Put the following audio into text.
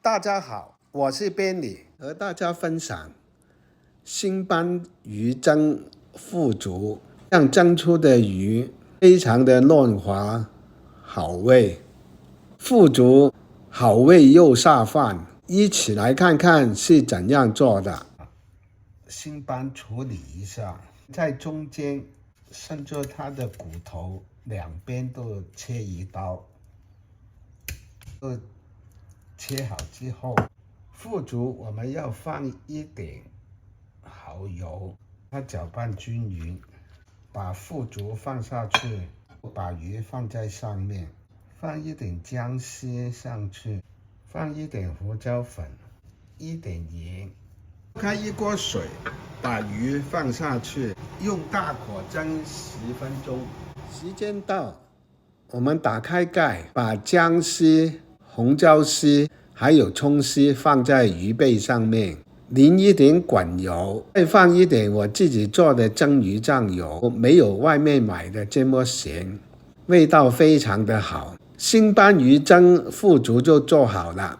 大家好，我是边里，和大家分享新斑鱼蒸腐竹。像蒸出的鱼非常的嫩滑好味，腐竹好味又下饭。一起来看看是怎样做的。新斑处理一下，在中间顺着它的骨头两边都切一刀。切好之后，腐竹我们要放一点蚝油，它搅拌均匀，把腐竹放下去，把鱼放在上面，放一点姜丝上去，放一点胡椒粉，一点盐，开一锅水，把鱼放下去，用大火蒸10分钟。时间到，我们打开盖，把姜丝、红椒丝还有葱丝放在鱼背上面，淋一点滚油，再放一点我自己做的蒸鱼酱油，没有外面买的这么咸，味道非常的好。新斑鱼蒸腐竹就做好了。